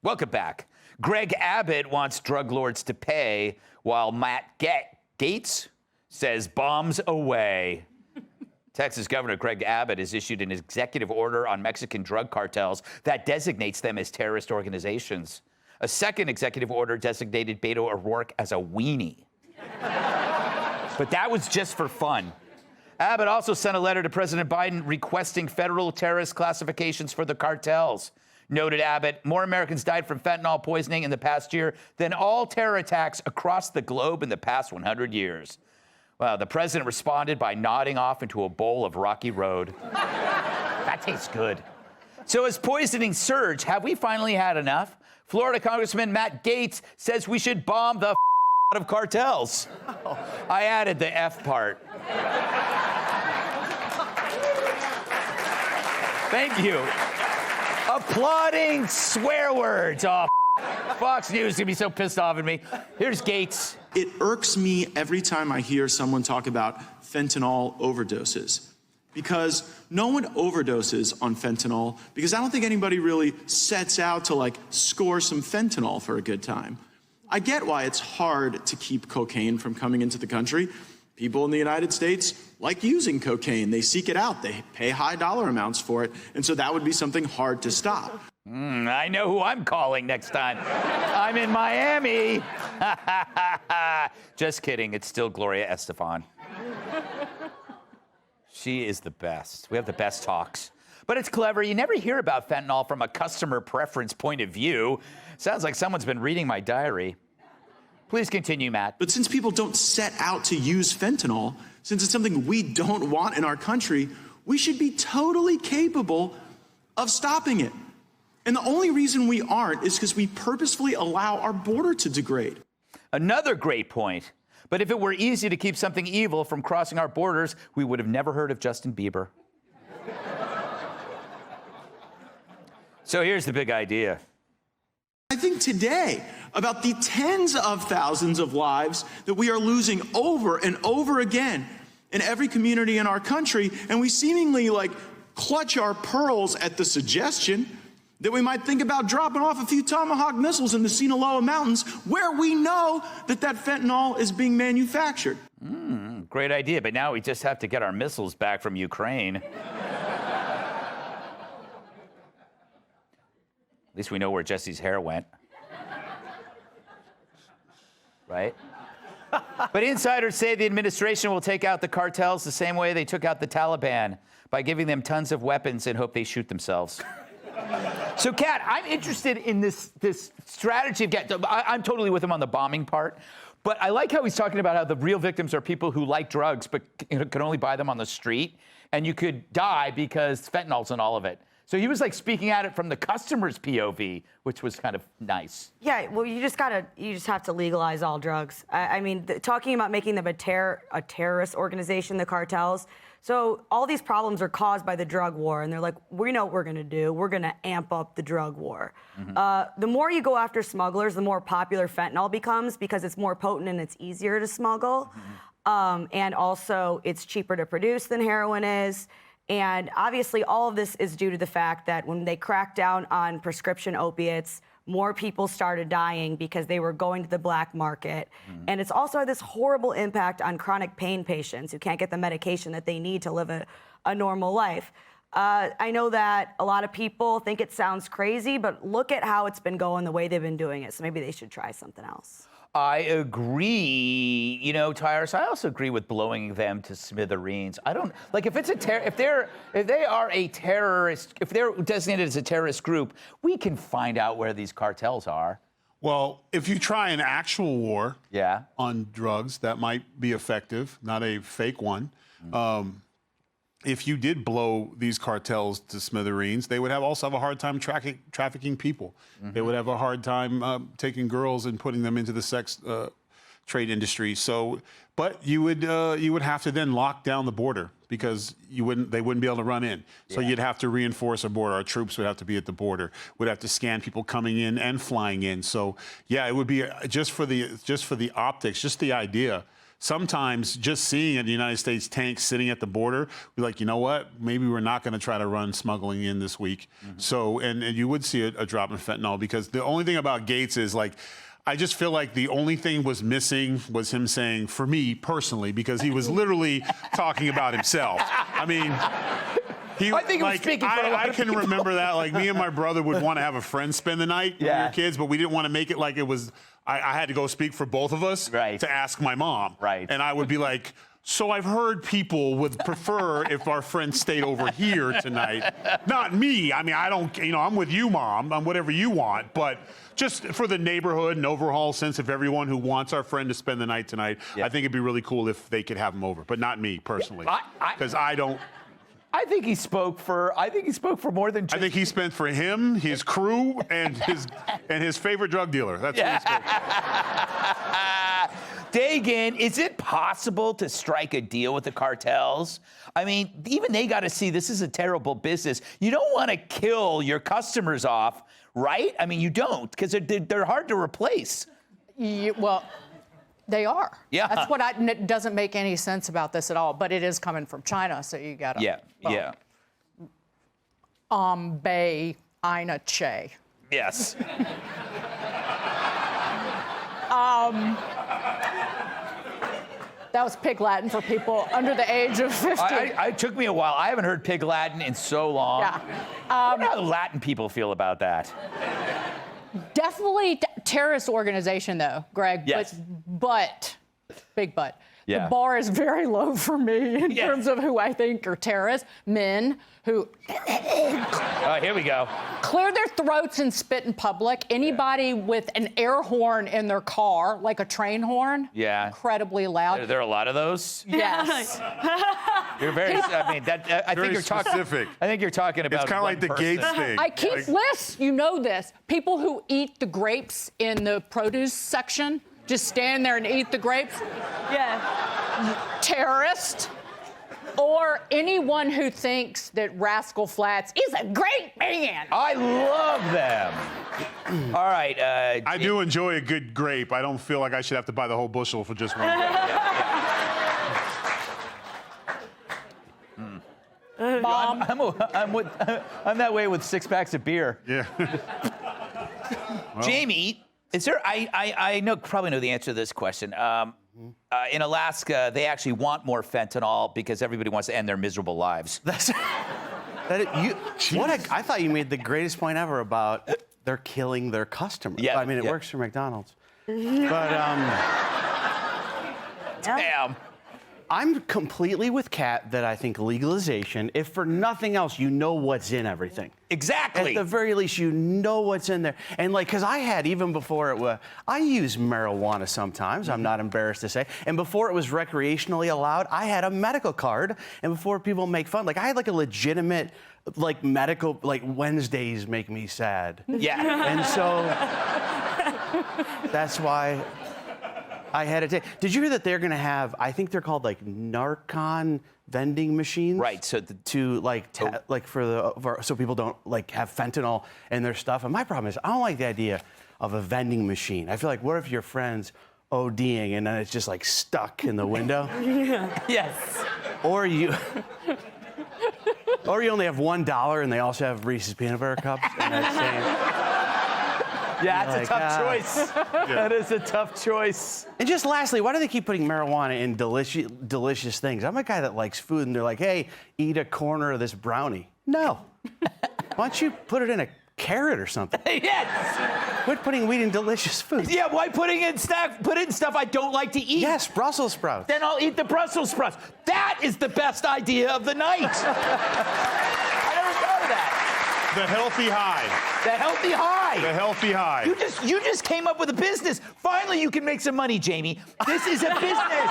Welcome back. Greg Abbott wants drug lords to pay while Matt Gaetz says bombs away. Texas Governor Greg Abbott has issued an executive order on Mexican drug cartels that designates them as terrorist organizations. A second executive order designated Beto O'Rourke as a weenie. But that was just for fun. Abbott also sent a letter to President Biden requesting federal terrorist classifications for the cartels. Noted Abbott, more Americans died from fentanyl poisoning in the past year than all terror attacks across the globe in the past 100 years. Well, the president responded by nodding off into a bowl of Rocky Road. That tastes good. So as poisoning surge, have we finally had enough? Florida Congressman Matt Gaetz says we should bomb the out of cartels. I added the F part. Thank you. Applauding swear words. Oh, Fox News is gonna be so pissed off at me. Here's Gaetz. It irks me every time I hear someone talk about fentanyl overdoses, because no one overdoses on fentanyl, because I don't think anybody really sets out to score some fentanyl for a good time. I get why it's hard to keep cocaine from coming into the country. People in the United States like using cocaine. They seek it out. They pay high dollar amounts for it. And so that would be something hard to stop. I know who I'm calling next time. I'm in Miami. Just kidding. It's still Gloria Estefan. She is the best. We have the best talks. But it's clever. You never hear about fentanyl from a customer preference point of view. Sounds like someone's been reading my diary. Please continue, Matt. But since people don't set out to use fentanyl, since it's something we don't want in our country, we should be totally capable of stopping it. And the only reason we aren't is because we purposefully allow our border to degrade. Another great point. But if it were easy to keep something evil from crossing our borders, we would have never heard of Justin Bieber. So here's the big idea. I think today about the tens of thousands of lives that we are losing over and over again in every community in our country, and we seemingly clutch our pearls at the suggestion that we might think about dropping off a few Tomahawk missiles in the Sinaloa Mountains, where we know that fentanyl is being manufactured. Great idea, but now we just have to get our missiles back from Ukraine. At least we know where Jesse's hair went. Right? But insiders say the administration will take out the cartels the same way they took out the Taliban, by giving them tons of weapons and hope they shoot themselves. So, Kat, I'm interested in this strategy of I'm totally with him on the bombing part, but I like how he's talking about how the real victims are people who like drugs but can only buy them on the street, and you could die because fentanyl's in all of it. So he was speaking at it from the customer's POV, which was kind of nice. Yeah, well, you just have to legalize all drugs. I mean, talking about making them a terrorist organization, the cartels. So all these problems are caused by the drug war, and they're like, we know what we're gonna do. We're gonna amp up the drug war. The more you go after smugglers, the more popular fentanyl becomes, because it's more potent and it's easier to smuggle. And also it's cheaper to produce than heroin is. And obviously, all of this is due to the fact that when they cracked down on prescription opiates, more people started dying because they were going to the black market. And it's also this horrible impact on chronic pain patients who can't get the medication that they need to live a normal life. I know that a lot of people think it sounds crazy, but look at how it's been going, the way they've been doing it. So maybe they should try something else. I agree, Tyrus. I also agree with blowing them to smithereens. I don't if it's if they are a terrorist, if they're designated as a terrorist group, we can find out where these cartels are. Well, if you try an actual war Yeah. on drugs, that might be effective, not a fake one. If you did blow these cartels to smithereens, they would also have a hard time trafficking people. They would have a hard time taking girls and putting them into the sex trade industry. So, but you would have to then lock down the border, because they wouldn't be able to run in. So you'd have to reinforce a border. Our troops would have to be at the border. Would have to scan people coming in and flying in. So yeah, it would be just for the optics, just the idea sometimes just seeing the United States tanks sitting at the border, we're like, you know what? Maybe we're not going to try to run smuggling in this week. So, and you would see a drop in fentanyl, because the only thing about Gates is, like, I just feel like the only thing was missing was him saying, for me personally, because he was literally talking about himself. I mean, I think he was speaking for a lot I of can people. remember that. Like, me and my brother would want to have a friend spend the night when we were kids, but we didn't want to make it like it was, I had to go speak for both of us to ask my mom. Right. And I would be like, so I've heard people would prefer if our friend stayed over here tonight. Not me. I mean, I don't, I'm with you, Mom. I'm whatever you want. But just for the neighborhood and overall sense of everyone who wants our friend to spend the night tonight, I think it'd be really cool if they could have him over. But not me, personally. Because I don't. I think he spoke for more than just... I think he spent for him, his crew, and his favorite drug dealer. That's what he spoke for. Dagan, is it possible to strike a deal with the cartels? I mean, even they got to see this is a terrible business. You don't want to kill your customers off, right? I mean, you don't, because they're hard to replace. Well, they are. Yeah. That's what doesn't make any sense about this at all. But it is coming from China, so you got to. Yeah. Bei eine Che. Yes. That was Pig Latin for people under the age of 50. It took me a while. I haven't heard Pig Latin in so long. Yeah. I wonder how the Latin people feel about that. Definitely terrorist organization, though, Greg. Yes. But big but. Yeah. The bar is very low for me in terms of who I think are terrorists. Men who Oh, here we go. clear their throats and spit in public. Anybody with an air horn in their car, like a train horn, incredibly loud. There are a lot of those. Yes. You're very. I mean, I think you're talking. Specific. I think you're talking about. It's kind of like the Gates thing. I keep lists. You know this. People who eat the grapes in the produce section, just stand there and eat the grapes. Yeah. Terrorist. Or anyone who thinks that Rascal Flatts is a great man. I love them. All right. I do enjoy a good grape. I don't feel like I should have to buy the whole bushel for just one. Bomb. I'm that way with 6 packs of beer. Yeah. Jamie, is there? I probably know the answer to this question. In Alaska, they actually want more fentanyl because everybody wants to end their miserable lives. I thought you made the greatest point ever about they're killing their customers. Yeah, I mean, it yeah. works for McDonald's. But Damn. I'm completely with Kat that I think legalization, if for nothing else, you know what's in everything. Exactly. At the very least, you know what's in there. And like, because I had, even before it was, I use marijuana sometimes, I'm not embarrassed to say. And before it was recreationally allowed, I had a medical card. And before people make fun, like I had like a legitimate, like medical, like Wednesdays make me sad. Yeah. And so that's why I had it. Did you hear that they're going to have, I think they're called like Narcon vending machines? Right. So so people don't like have fentanyl in their stuff. And my problem is I don't like the idea of a vending machine. I feel like, what if your friend's ODing and then it's just like stuck in the window? Yes. Or you only have $1 and they also have Reese's peanut butter cups. And that's saying, Yeah, that's a tough choice. That is a tough choice. And just lastly, why do they keep putting marijuana in delicious things? I'm a guy that likes food, and they're like, hey, eat a corner of this brownie. No. Why don't you put it in a carrot or something? Yes. Quit putting weed in delicious food. Yeah, why put it in stuff I don't like to eat? Yes, Brussels sprouts. Then I'll eat the Brussels sprouts. That is the best idea of the night. I never thought of that. The healthy high. The healthy high. The healthy high. You just came up with a business. Finally, you can make some money, Jamie. This is a business.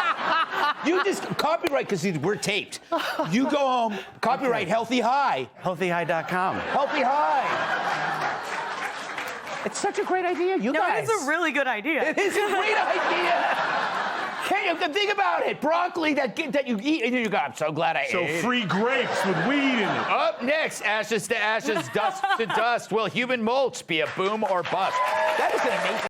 You just copyright, because we're taped. You go home, copyright Healthy High. Healthyhigh.com. Healthy High. It's such a great idea. You guys. It's a really good idea. It is a great idea. Think about it. Broccoli that you eat, and you go, I'm so glad I ate it. So free grapes with weed in it. Up next, ashes to ashes, dust to dust. Will human mulch be a boom or bust? That is an amazing.